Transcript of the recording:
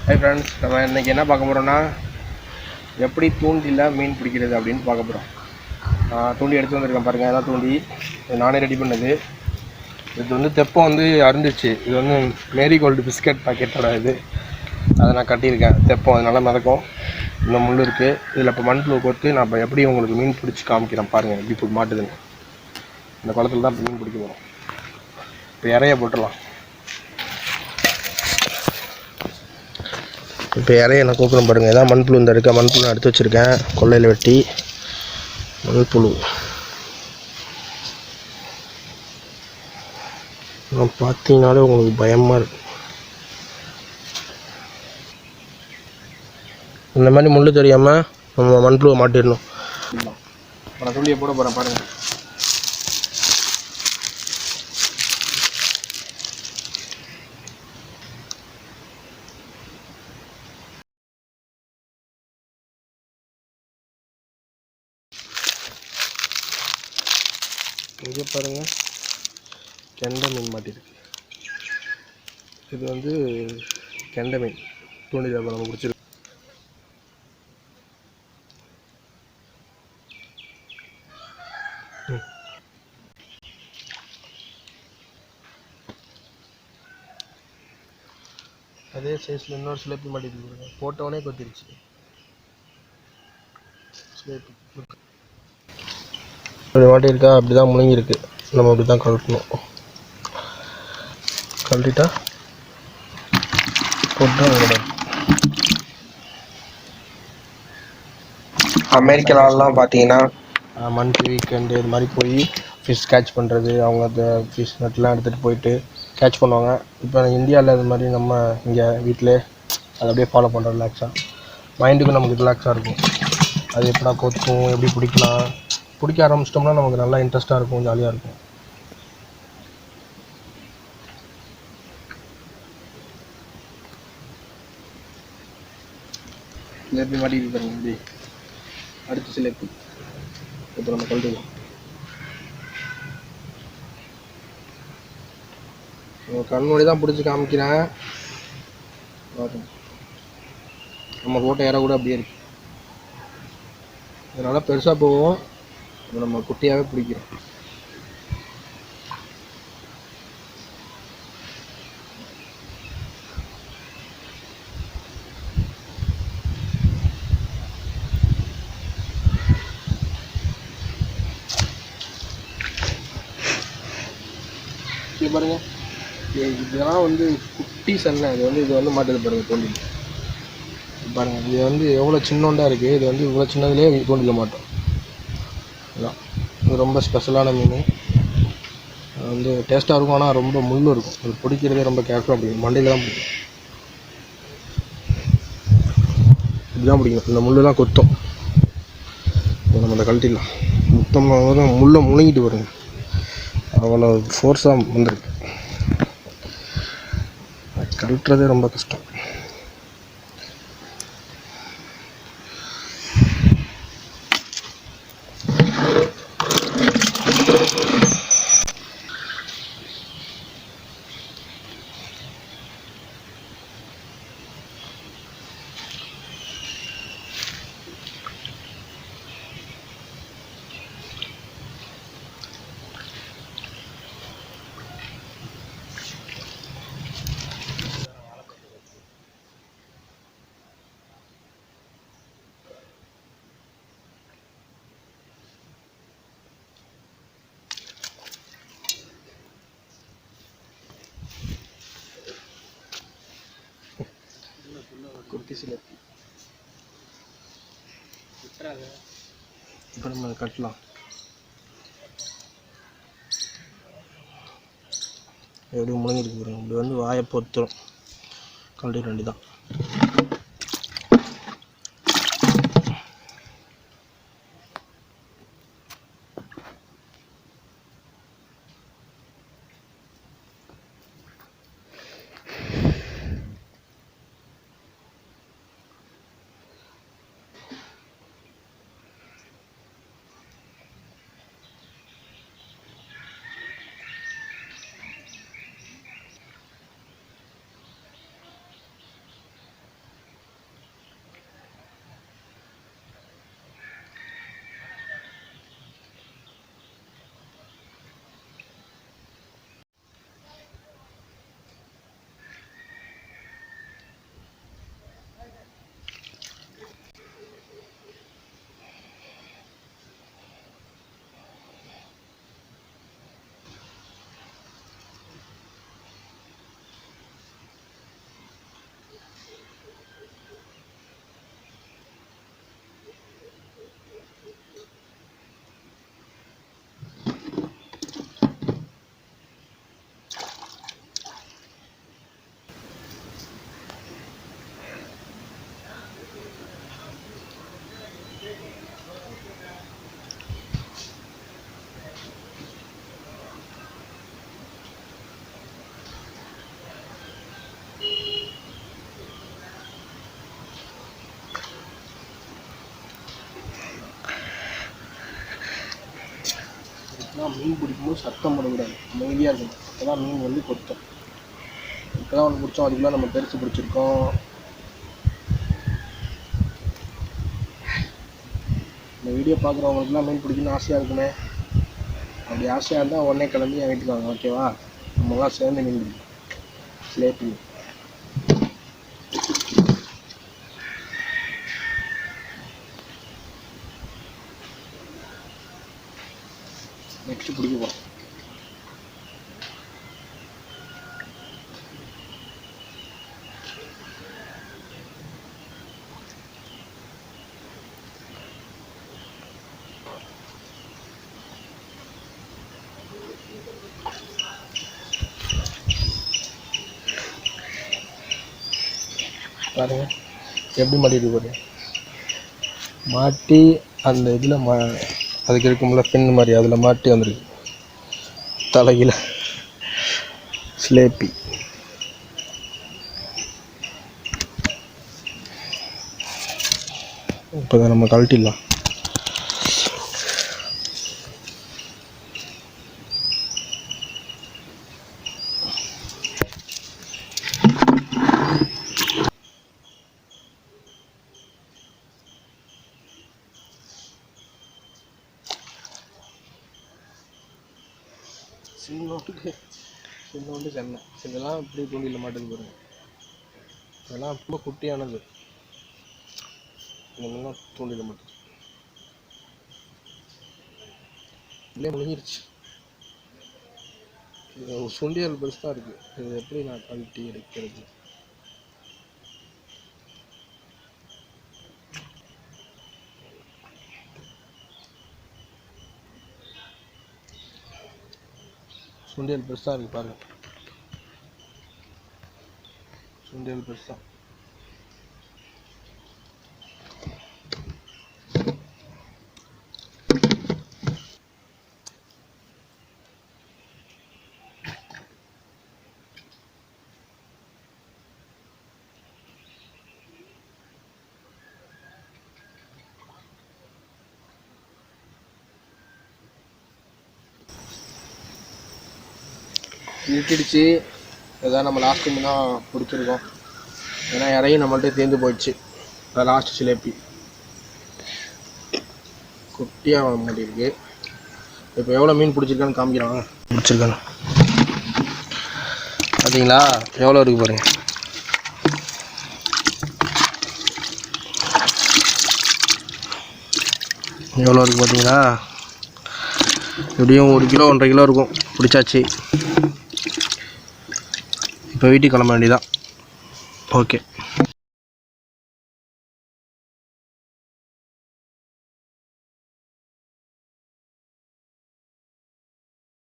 Hi friends, நம்ம இன்றைக்கி என்ன பார்க்க போகிறோன்னா எப்படி தூண்டில மீன் பிடிக்கிறது அப்படின்னு பார்க்க போகிறோம். தூண்டி எடுத்து வந்திருக்கேன் பாருங்கள். அதான் தூண்டி நானே ரெடி பண்ணது. இது வந்து தெப்பம் வந்து அருந்துச்சு. இது வந்து மேரிகோல்டு பிஸ்கட் பாக்கெட்டோட இது. அதை நான் கட்டியிருக்கேன். தெப்பம் அது நல்லா மிதக்கும். இந்த முள் இருக்குது. இதில் இப்போ மண்புழு கோர்த்து நான் இப்போ எப்படி உங்களுக்கு மீன் பிடிச்சி காமிக்கிறேன் பாருங்கள். எப்படி இப்போ மாட்டுதுன்னு. இந்த குளத்துல தான் இப்போ மீன் பிடிக்க போகிறோம். இப்போ இறைய போட்டுடலாம். இப்போ இறைய நான் கூப்பிடும் பாருங்கள். இதான் மண்புழு இந்த இருக்க மண்புழு எடுத்து வச்சுருக்கேன். கொள்ளையில் வெட்டி மண்புழு பார்த்தீங்கன்னாலே உங்களுக்கு பயமாக இருக்கும். இந்த மாதிரி முள் தெரியாமல் நம்ம மண்புழுவை மாட்டிடணும். நான் துள்ளியை போட போகிறேன் பாருங்கள். இங்கே பாருங்கள், கெண்டை மீன் மாட்டிருக்கு. இது வந்து கெண்டை மீன் தூண்டில் நம்ம பிடிச்சிருக்கு. அதே சைஸில் இன்னொரு சிலேப்பி மாட்டிருக்கு. போட்டவனே கொத்திருச்சு சிலேப்பி. அப்படி மாட்டியிருக்கா, அப்படி தான் முழுங்கிருக்கு. நம்ம அப்படி தான் கழட்டணும். கழட்டிட்டா போட்டு அமெரிக்காலலாம் பார்த்தீங்கன்னா மந்த்லி வீக்கெண்டு இது மாதிரி போய் ஃபிஷ் கேட்ச் பண்ணுறது, அவங்க அந்த ஃபிஷ் நெட்லாம் எடுத்துகிட்டு போயிட்டு கேட்ச் பண்ணுவாங்க. இப்போ இந்தியாவில் இது மாதிரி நம்ம இங்கே வீட்டிலே அதை அப்படியே ஃபாலோ பண்ணுறோம். ரிலாக்ஸாக மைண்டுக்கும் நமக்கு ரிலாக்ஸாக இருக்கும். அது எப்படா கொத்தும், எப்படி பிடிக்கலாம், பிடிக்க ஆரம்பிச்சிட்டோம்னா நமக்கு நல்லா இன்ட்ரெஸ்ட்டாக இருக்கும், ஜாலியாக இருக்கும். சிலேப்பி மாட்டிட்டு பாருங்க. இப்படி அடுத்த சிலேப்பி இப்போ நம்ம கழட்டுவோம். கண்மூடி தான் பிடிச்சி காமிக்கிறேன். நம்ம போட்ட இற கூட அப்படியே இருக்கு. அதனால பெருசாக போவோம். நம்ம குட்டியாகவே பிடிக்கிறோம். பாருங்க, இதெல்லாம் வந்து குட்டி சன்னை. இது வந்து மாட்டுது பாருங்க தோண்டில். பாருங்க, இது வந்து எவ்வளோ சின்னோண்டா இருக்குது. இது வந்து இவ்வளோ சின்னதுலேயே தோண்டில் மாட்டோம். இதுதான் இது ரொம்ப ஸ்பெஷலான மீன். வந்து டேஸ்ட்டாக இருக்கும், ஆனால் ரொம்ப முள் இருக்கும். அது பிடிக்கிறதே ரொம்ப கேர்ஃபுல்லாக பிடிக்கும். மண்டையில் தான் பிடிக்கும். இப்படிதான் பிடிக்கும். இந்த முள் தான் கொத்தும். நம்ம இந்த கழட்டிடலாம். மொத்தமாக முள்ளை முழுங்கிட்டு வருங்க. அவ்வளோ ஃபோர்ஸாக வந்துருக்கு. கழட்டுறதே ரொம்ப கஷ்டம். குட்டி சிலேப்பி இப்போ நம்ம கட்டலாம். எப்படி முழுங்கிருக்கு பாருங்க. இப்படி வந்து வாயை பொத்துரும். கழட்டிட வேண்டிதான். மீன் பிடிக்கும்போது சத்தம் போடக்கூடாது, அமைதியாக இருக்கணும். அப்போ தான் மீன் வந்து கொத்தும். இப்போ தான் ஒன்று பிடிச்சோம், அதுக்குள்ளே நம்ம பெருசு பிடிச்சிருக்கோம். இந்த வீடியோ பார்க்குறவங்களுக்குலாம் மீன் பிடிக்கணும்னு ஆசையாக இருக்குமே. அப்படி ஆசையாக இருந்தால் உடனே கிளம்பி என் வீட்டுக்கு வாங்க, ஓகேவா? நம்மளாம் சேர்ந்து மீன் பிடிக்கும். ஸ்லேப்பி நெக்ஸ்ட்டு பிடிக்க போகிறோம். பாருங்க எப்படி மாட்டிட்டு பாருங்க. மாட்டி அந்த இதில் அதுக்கு இருக்கும்ல பின் மாதிரி, அதில் மாட்டி வந்துருக்கு தலையில். ஸ்லேப்பி இப்போ தான் நம்ம கழட்டிடலாம். சின்னோண்டு சென்னை இதெல்லாம் இப்படி தூண்டியில் மாட்டுது பாருங்க. இதெல்லாம் ரொம்ப குட்டியானது, இதெல்லாம் தூண்டியில் மாட்டுது. இல்லையே முடிஞ்சிருச்சு. இது சுண்டியல் பெருசாக இருக்குது. இது எப்படி நான் கழட்டி எடுக்கிறது? சுண்டியல் பெருசாக இருக்குது பாருங்க. சுண்டியல் பெருசாக இழுக்கிடுச்சு. இதான் நம்ம லாஸ்ட் டைம் தான் பிடிச்சிருக்கோம். ஏன்னா இறையும் நம்மள்ட்ட தேர்ந்து போயிடுச்சு. அதான் லாஸ்ட் சிலேப்பி குட்டியாக மாட்டிருக்கு. இப்போ எவ்வளோ மீன் பிடிச்சிருக்கான்னு காமிக்கிறாங்க. பிடிச்சிருக்காங்க பார்த்தீங்களா? எவ்வளோ இருக்குது பாருங்கள். எவ்வளோ இருக்குது பார்த்தீங்களா? எப்படியும் 1 கிலோ 1.5 கிலோ இருக்கும். பிடிச்சாச்சு. இப்போ வீட்டுக்கு கிளம்ப வேண்டியதான். ஓகே.